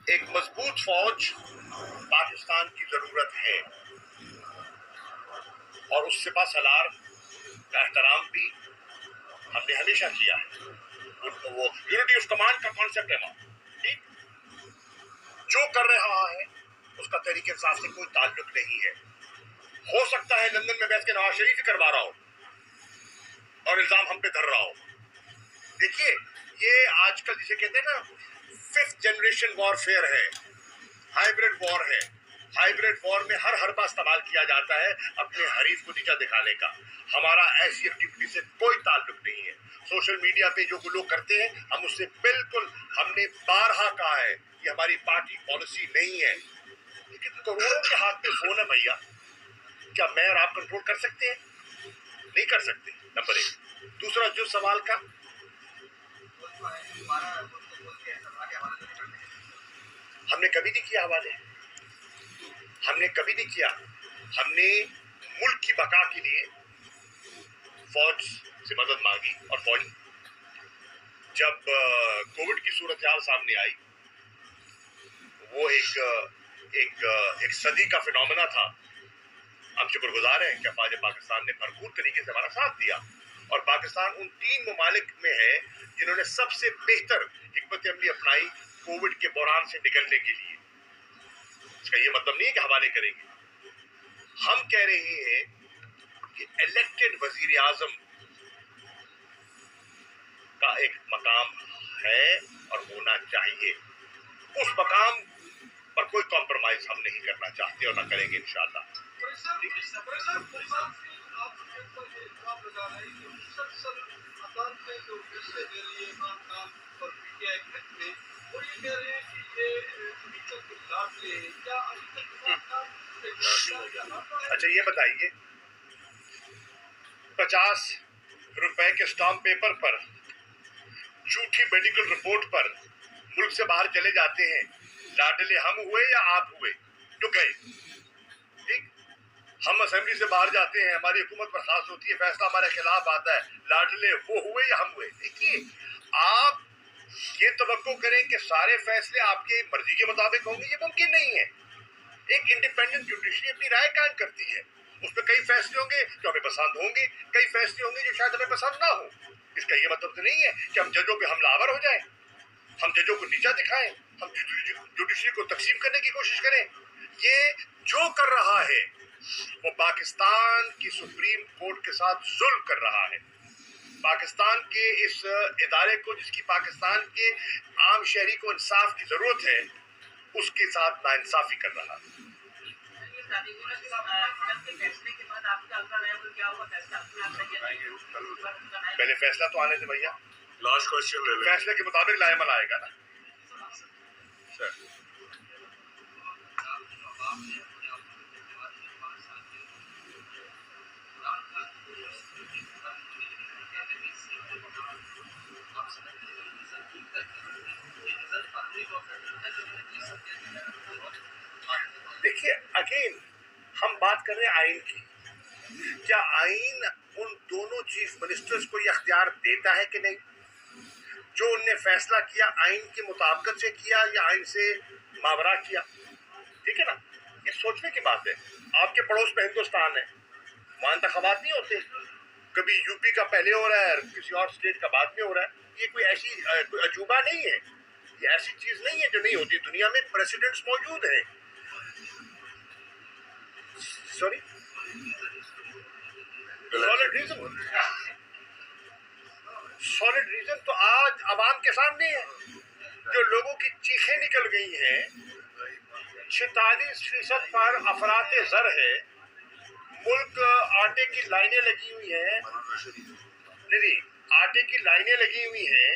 ایک مضبوط فوج پاکستان کی ضرورت ہے اور اس سپہ سالار کا احترام بھی ہم نے ہمیشہ کیا ہے. وہ یونٹی آف کمانڈ کا کانسیپٹ ہے وہاں. ٹھیک، جو کر رہا ہے اس کا تحریک انصاف سے کوئی تعلق نہیں ہے. ہو سکتا ہے لندن میں بیٹھ کے نواز شریف ہی کروا رہا ہو اور الزام ہم پہ دھر رہا ہو. دیکھیے یہ آج کل جسے کہتے ہیں نا 5th جنریشن وار فیئر ہے، ہائیبریڈ وار ہے. ہائیبریڈ وار میں ہر حربہ استعمال کیا جاتا ہے اپنے حریف کو نیچا دکھانے کا. ہمارا ایسی ایکٹیویٹی سے کوئی تعلق نہیں ہے. سوشل میڈیا پہ جو لوگ کرتے ہیں ہم اس سے بالکل، ہم نے بارہا کہا ہے یہ ہماری پارٹی پالیسی نہیں ہے. لیکن کروڑوں کے ہاتھ میں فون ہے بھیا، کیا میں اور آپ کنٹرول کر سکتے ہیں؟ نہیں کر سکتے. نمبر 1. دوسرا جو سوال کا، ہم نے کبھی نہیں کیا حوالے، ہم نے کبھی نہیں کیا. ہم نے ملک کی بقا کے لیے فوج سے مدد مانگی اور فوج جب کووڈ کی صورتحال سامنے آئی، وہ ایک صدی کا فنومنا تھا. ہم شکر گزار ہیں کہ افواج پاکستان نے بھرپور طریقے سے ہمارا ساتھ دیا اور پاکستان ان 3 ممالک میں ہے جنہوں نے سب سے بہتر حکمت عملی اپنائی کووڈ کے بحران سے نکلنے کے لیے. اس کا یہ مطلب نہیں ہے کہ حوالے کریں گے. ہم کہہ رہے ہیں کہ الیکٹڈ وزیر اعظم کا ایک مقام ہے اور ہونا چاہیے. اس مقام پر کوئی کمپرومائز ہم نہیں کرنا چاہتے اور نہ کریں گے انشاءاللہ. اچھا یہ بتائیے 50 روپے کے اسٹامپ پیپر پر، جھوٹی میڈیکل رپورٹ پر ملک سے باہر چلے جاتے ہیں. لاڈلے ہم ہوئے یا آپ ہوئے جو گئے. ٹھیک، ہم اسمبلی سے باہر جاتے ہیں، ہماری حکومت برخاست ہوتی ہے، فیصلہ ہمارے خلاف آتا ہے. لاڈلے وہ ہوئے یا ہم ہوئے. دیکھیے آپ یہ توقع کریں کہ سارے فیصلے آپ کی مرضی کے مطابق ہوں گے، یہ ممکن نہیں ہے. ایک انڈیپینڈنٹ جوڈیشری اپنی رائے قائم کرتی ہے. اس میں کئی فیصلے ہوں گے جو ہمیں پسند ہوں گے، کئی فیصلے ہوں گے جو شاید ہمیں پسند نہ ہوں. اس کا یہ مطلب تو نہیں ہے کہ ہم ججوں پہ حملہ آور ہو جائیں، ہم ججوں کو نیچا دکھائیں، ہم جوڈیشری کو تقسیم کرنے کی کوشش کریں. یہ جو کر رہا ہے وہ پاکستان کی سپریم کورٹ کے ساتھ ظلم کر رہا ہے. پاکستان کے اس ادارے کو، جس کی پاکستان کے عام شہری کو انصاف کی ضرورت ہے، اس کے ساتھ ناانصافی کر رہا ہے. پہلے فیصلہ تو آنے دے بھیا. لاسٹ کوشچن لے لیں. فیصلے کے مطابق لائے عمل آئے گا نا سر. دیکھیے اگین ہم بات کر رہے ہیں آئین کی. کیا آئین ان دونوں چیف منسٹرز کو یہ اختیار دیتا ہے کہ نہیں؟ جو ان نے فیصلہ کیا آئین کی مطابقت سے کیا یا آئین سے ماورا کیا؟ ٹھیک ہے نا، یہ سوچنے کی بات ہے. آپ کے پڑوس میں ہندوستان ہے، وہاں انتخابات نہیں ہوتے. کبھی یو پی کا پہلے ہو رہا ہے اور کسی اور اسٹیٹ کا بعد میں ہو رہا ہے. یہ کوئی ایسی کوئی عجوبہ نہیں ہے، یہ ایسی چیز نہیں ہے جو نہیں ہوتی. دنیا میں پریسیڈنٹس موجود ہیں. سوری، سالڈ ریزن تو آج عوام کے سامنے ہے. جو لوگوں کی چیخیں نکل گئی ہیں، 46% پر افراط زر ہے، ملک آٹے کی لائنیں لگی ہوئی ہیں، نہیں آٹے کی لائنیں لگی ہوئی ہیں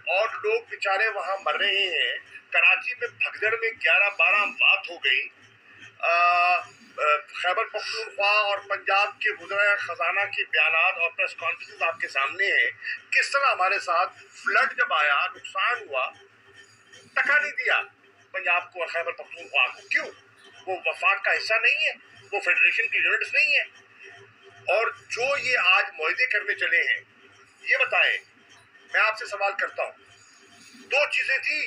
اور لوگ بیچارے وہاں مر رہے ہیں. کراچی میں بھگدڑ میں 11-12 موت ہو گئی. خیبر پختونخوا اور پنجاب کے وزرائے خزانہ کے بیانات اور پریس کانفرنس آپ کے سامنے ہیں. کس طرح ہمارے ساتھ فلڈ جب آیا، نقصان ہوا، ٹکا نہیں دیا پنجاب کو اور خیبر پختونخوا کو. کیوں؟ وہ وفاق کا حصہ نہیں ہے، وہ فیڈریشن کی یونٹس نہیں ہے. اور جو یہ آج معاہدے کرنے چلے ہیں، یہ بتائیں، میں آپ سے سوال کرتا ہوں، 2 چیزیں تھی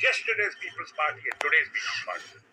yesterday's People's Party and today's People's Party.